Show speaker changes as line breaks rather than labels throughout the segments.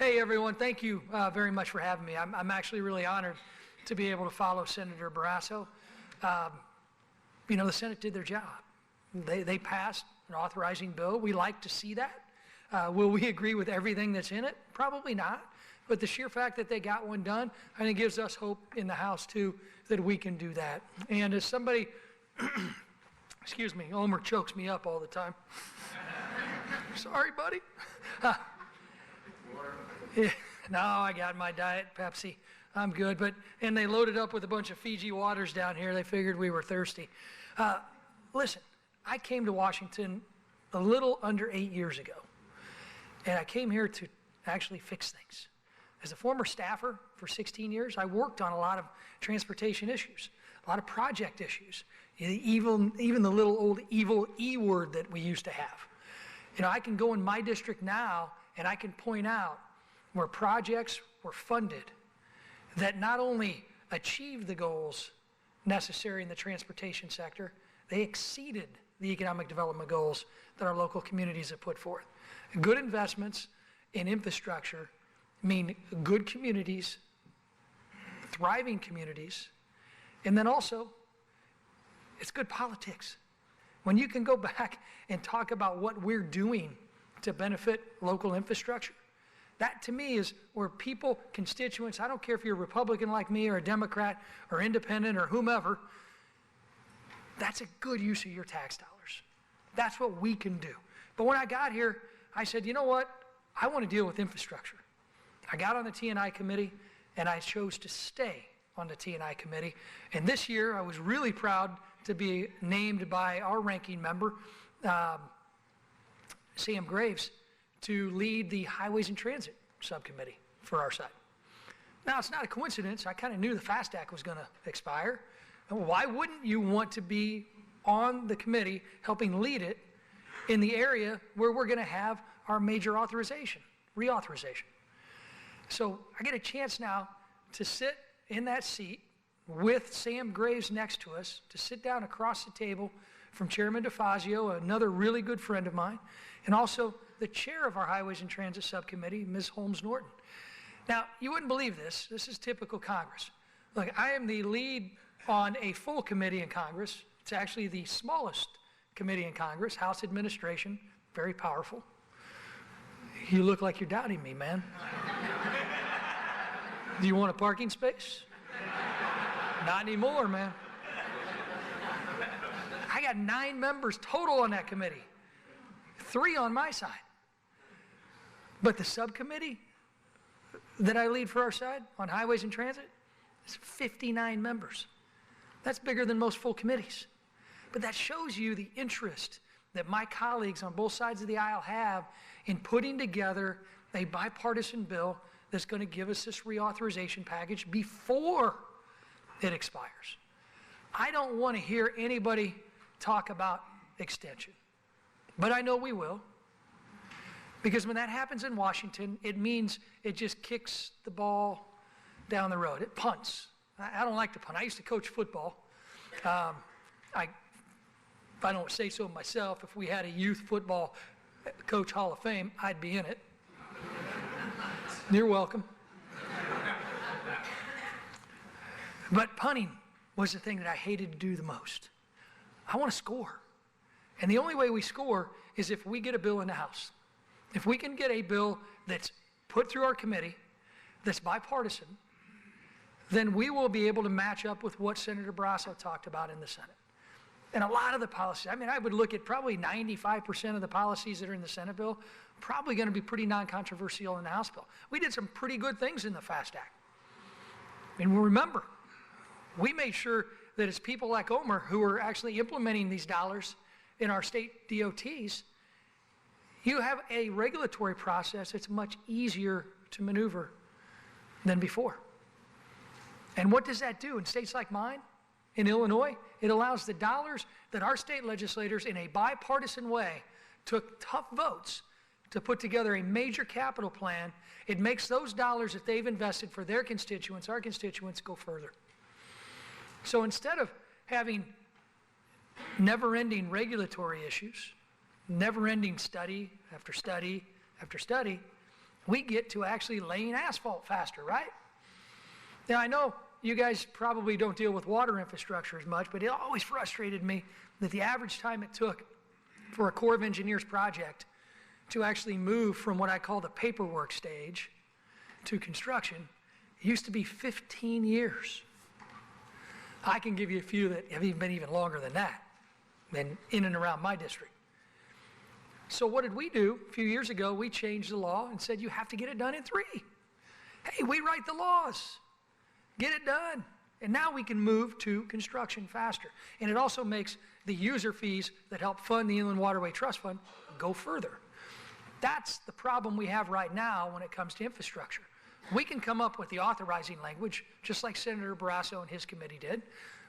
Hey, everyone. Thank you very much for having me. I'm actually really honored to be able to follow Senator Barrasso. The Senate did their job. They passed an authorizing bill. We like to see that. Will we agree with everything that's in it? Probably not. But the sheer fact that they got one done, I think gives us hope in the House, too, that we can do that. And as somebody, excuse me, Omer chokes me up all the time. Sorry, buddy. Yeah, no, I got my Diet Pepsi. I'm good. And they loaded up with a bunch of Fiji waters down here. They figured we were thirsty. Listen, I came to Washington a little under 8 years ago. And I came here to actually fix things. As a former staffer for 16 years, I worked on a lot of transportation issues, a lot of project issues, even the little old evil E word that we used to have. I can go in my district now and I can point out where projects were funded that not only achieved the goals necessary in the transportation sector, they exceeded the economic development goals that our local communities have put forth. Good investments in infrastructure mean good communities, thriving communities, and then also it's good politics. When you can go back and talk about what we're doing to benefit local infrastructure, that to me is where people, constituents, I don't care if you're a Republican like me or a Democrat or independent or whomever, that's a good use of your tax dollars. That's what we can do. But when I got here, I said, you know what? I want to deal with infrastructure. I got on the T&I committee and I chose to stay on the T&I committee. And this year I was really proud to be named by our ranking member, Sam Graves, to lead the Highways and Transit Subcommittee for our side. Now, it's not a coincidence. I kind of knew the FAST Act was going to expire. And why wouldn't you want to be on the committee helping lead it in the area where we're going to have our major reauthorization? So I get a chance now to sit in that seat with Sam Graves next to us, to sit down across the table from Chairman DeFazio, another really good friend of mine, and also the chair of our Highways and Transit Subcommittee, Ms. Holmes-Norton. Now, you wouldn't believe this. This is typical Congress. Look, I am the lead on a full committee in Congress. It's actually the smallest committee in Congress, House Administration, very powerful. You look like you're doubting me, man. Do you want a parking space? Not anymore, man. I got 9 members total on that committee, 3 on my side. But the subcommittee that I lead for our side on Highways and Transit is 59 members. That's bigger than most full committees. But that shows you the interest that my colleagues on both sides of the aisle have in putting together a bipartisan bill that's going to give us this reauthorization package before it expires. I don't want to hear anybody talk about extension, but I know we will. Because when that happens in Washington, it means it just kicks the ball down the road. It punts. I don't like to punt. I used to coach football. If I don't say so myself, if we had a youth football coach Hall of Fame, I'd be in it. You're welcome. But punting was the thing that I hated to do the most. I want to score. And the only way we score is if we get a bill in the House. If we can get a bill that's put through our committee, that's bipartisan, then we will be able to match up with what Senator Barrasso talked about in the Senate. And a lot of the policies, I would look at probably 95% of the policies that are in the Senate bill, probably going to be pretty non-controversial in the House bill. We did some pretty good things in the FAST Act. And remember, we made sure that it's people like Omer who are actually implementing these dollars in our state DOTs. You have a regulatory process that's much easier to maneuver than before. And what does that do in states like mine, in Illinois? It allows the dollars that our state legislators in a bipartisan way took tough votes to put together a major capital plan. It makes those dollars that they've invested for their constituents, our constituents, go further. So instead of having never-ending regulatory issues, never-ending study after study after study, we get to actually laying asphalt faster, right? Now, I know you guys probably don't deal with water infrastructure as much, but it always frustrated me that the average time it took for a Corps of Engineers project to actually move from what I call the paperwork stage to construction used to be 15 years. I can give you a few that have even been even longer than that, than in and around my district. So what did we do? A few years ago, we changed the law and said you have to get it done in 3. Hey, we write the laws. Get it done. And now we can move to construction faster. And it also makes the user fees that help fund the Inland Waterway Trust Fund go further. That's the problem we have right now when it comes to infrastructure. We can come up with the authorizing language, just like Senator Barrasso and his committee did.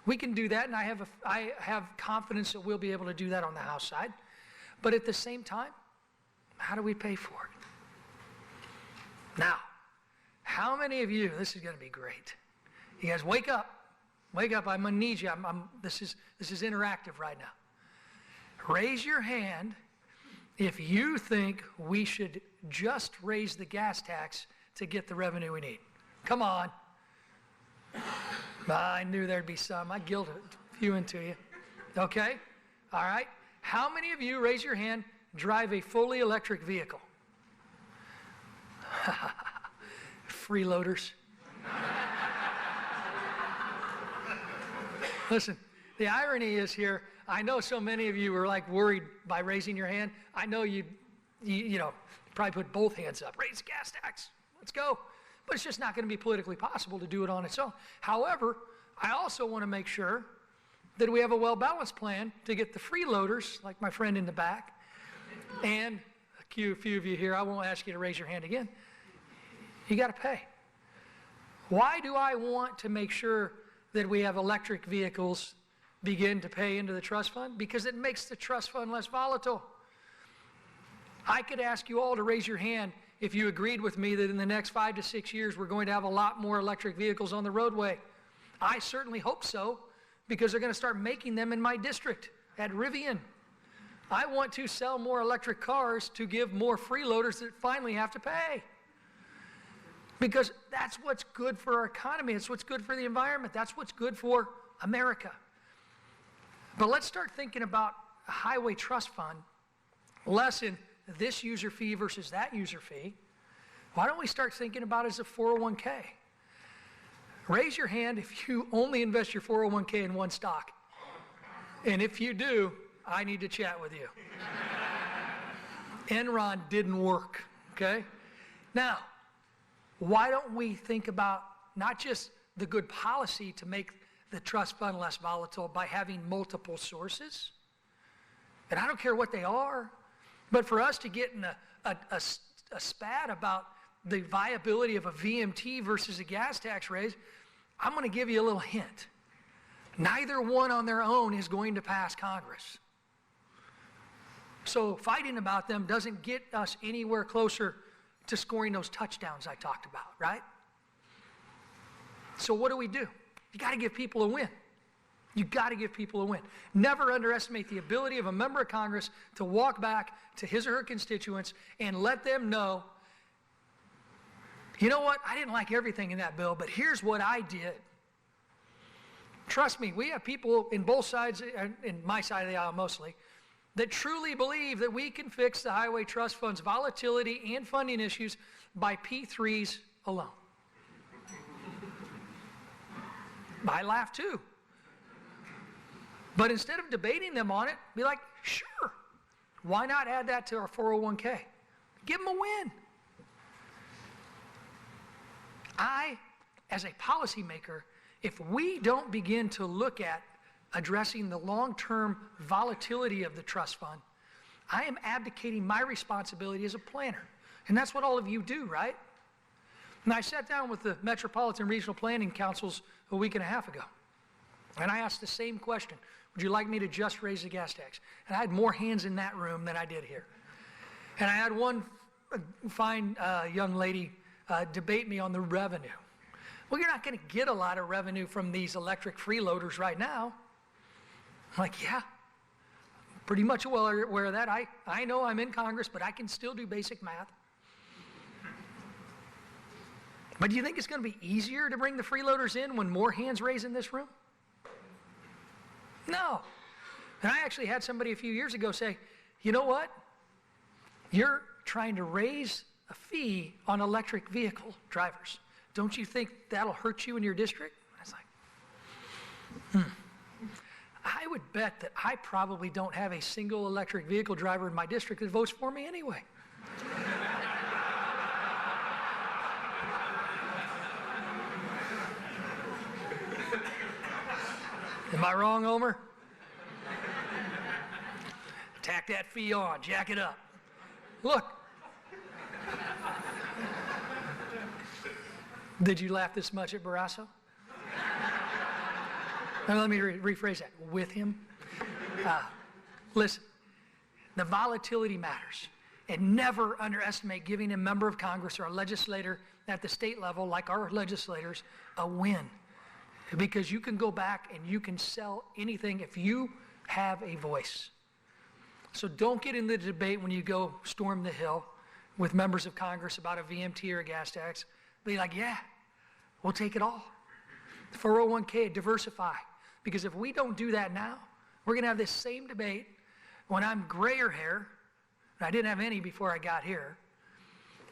We can do that, and I have confidence that we'll be able to do that on the House side. But at the same time, how do we pay for it? Now, how many of you, this is going to be great. You guys, wake up. Wake up. I'm going to need you. This is interactive right now. Raise your hand if you think we should just raise the gas tax to get the revenue we need. Come on. I knew there'd be some. I guilted a few into you. Okay? All right. How many of you, raise your hand, drive a fully electric vehicle? Freeloaders. Listen, the irony is here, I know so many of you were like worried by raising your hand. I know you probably put both hands up. Raise the gas tax. Let's go. But it's just not going to be politically possible to do it on its own. However, I also want to make sure that we have a well-balanced plan to get the freeloaders, like my friend in the back, and a few of you here, I won't ask you to raise your hand again. You got to pay. Why do I want to make sure that we have electric vehicles begin to pay into the trust fund? Because it makes the trust fund less volatile. I could ask you all to raise your hand if you agreed with me that in the next 5 to 6 years we're going to have a lot more electric vehicles on the roadway. I certainly hope so, because they're going to start making them in my district at Rivian. I want to sell more electric cars to give more freeloaders that finally have to pay. Because that's what's good for our economy. It's what's good for the environment. That's what's good for America. But let's start thinking about a highway trust fund, less in this user fee versus that user fee. Why don't we start thinking about it as a 401k? Raise your hand if you only invest your 401k in one stock. And if you do, I need to chat with you. Enron didn't work, okay? Now, why don't we think about not just the good policy to make the trust fund less volatile by having multiple sources? And I don't care what they are, but for us to get in a spat about the viability of a VMT versus a gas tax raise, I'm going to give you a little hint. Neither one on their own is going to pass Congress. So fighting about them doesn't get us anywhere closer to scoring those touchdowns I talked about, right? So what do? You got to give people a win. You got to give people a win. Never underestimate the ability of a member of Congress to walk back to his or her constituents and let them know, you know what, I didn't like everything in that bill, but here's what I did. Trust me, we have people in both sides, in my side of the aisle mostly, that truly believe that we can fix the Highway Trust Fund's volatility and funding issues by P3s alone. I laugh too. But instead of debating them on it, be like, sure, why not add that to our 401k? Give them a win. As a policymaker, if we don't begin to look at addressing the long-term volatility of the trust fund, I am abdicating my responsibility as a planner. And that's what all of you do, right? And I sat down with the Metropolitan Regional Planning Councils a week and a half ago, and I asked the same question. Would you like me to just raise the gas tax? And I had more hands in that room than I did here. And I had one fine young lady debate me on the revenue. Well, you're not going to get a lot of revenue from these electric freeloaders right now. I'm like, yeah, pretty much well aware of that. I know I'm in Congress, but I can still do basic math. But do you think it's going to be easier to bring the freeloaders in when more hands raised in this room? No. And I actually had somebody a few years ago say, you know what? You're trying to raise a fee on electric vehicle drivers. Don't you think that'll hurt you in your district? I was like, I would bet that I probably don't have a single electric vehicle driver in my district that votes for me anyway. Am I wrong, Homer? Tack that fee on, jack it up. Look. Did you laugh this much at Barrasso? Now, let me rephrase that. With him? Listen, the volatility matters. And never underestimate giving a member of Congress or a legislator at the state level, like our legislators, a win. Because you can go back and you can sell anything if you have a voice. So don't get in the debate when you go storm the Hill with members of Congress about a VMT or a gas tax. Be like, yeah, we'll take it all. 401k, diversify. Because if we don't do that now, we're going to have this same debate when I'm grayer hair, and I didn't have any before I got here,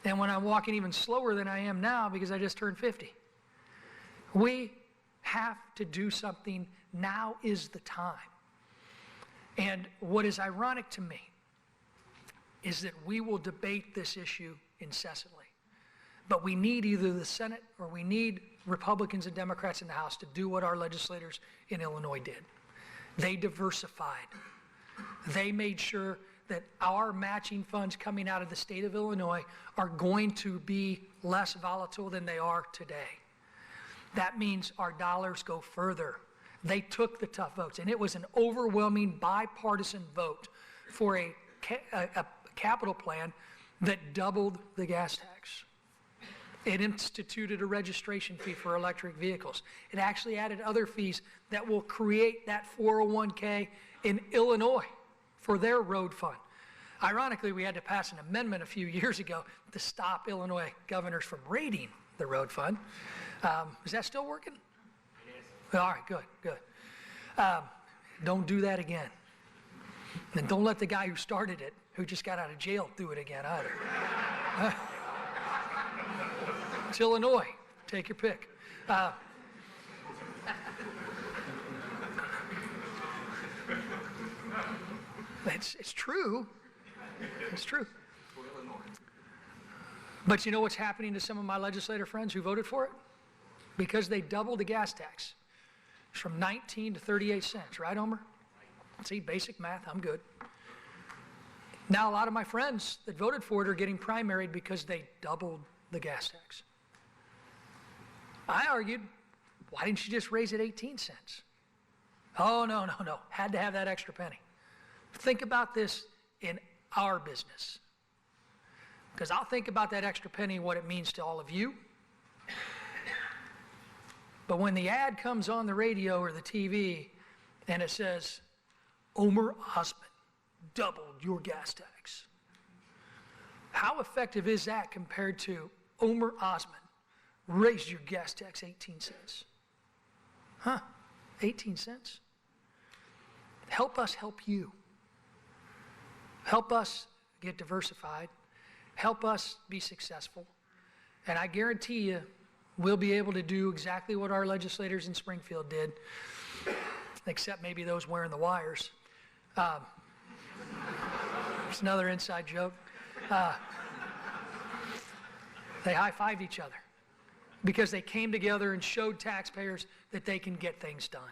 and when I'm walking even slower than I am now because I just turned 50. We have to do something. Now is the time. And what is ironic to me is that we will debate this issue incessantly. But we need either the Senate or we need Republicans and Democrats in the House to do what our legislators in Illinois did. They diversified. They made sure that our matching funds coming out of the state of Illinois are going to be less volatile than they are today. That means our dollars go further. They took the tough votes, and it was an overwhelming bipartisan vote for a capital plan that doubled the gas tax. It instituted a registration fee for electric vehicles. It actually added other fees that will create that 401k in Illinois for their road fund. Ironically, we had to pass an amendment a few years ago to stop Illinois governors from raiding the road fund. Is that still working? It is. All right, good, good. Don't do that again. And don't let the guy who started it, who just got out of jail, do it again either. It's Illinois. Take your pick. It's true. It's true. But you know what's happening to some of my legislator friends who voted for it? Because they doubled the gas tax. It's from 19 to 38 cents, right, Homer? See, basic math, I'm good. Now a lot of my friends that voted for it are getting primaried because they doubled the gas tax. I argued, why didn't you just raise it 18 cents? Oh, no. Had to have that extra penny. Think about this in our business. Because I'll think about that extra penny and what it means to all of you. But when the ad comes on the radio or the TV and it says, Omer Osmond doubled your gas tax. How effective is that compared to Omer Osmond raised your gas tax 18 cents? Huh? 18 cents? Help us help you. Help us get diversified. Help us be successful. And I guarantee you, we'll be able to do exactly what our legislators in Springfield did, except maybe those wearing the wires. It's another inside joke. They high-fived each other because they came together and showed taxpayers that they can get things done.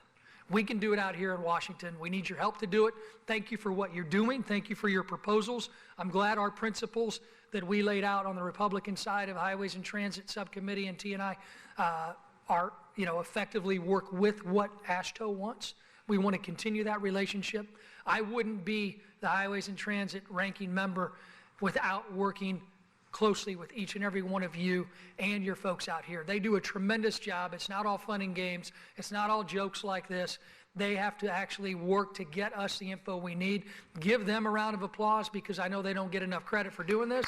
We can do it out here in Washington. We need your help to do it. Thank you for what you're doing. Thank you for your proposals. I'm glad our principles that we laid out on the Republican side of Highways and Transit Subcommittee and T&I are, effectively work with what AASHTO wants. We want to continue that relationship. I wouldn't be the Highways and Transit ranking member without working closely with each and every one of you and your folks out here. They do a tremendous job. It's not all fun and games. It's not all jokes like this. They have to actually work to get us the info we need. Give them a round of applause because I know they don't get enough credit for doing this.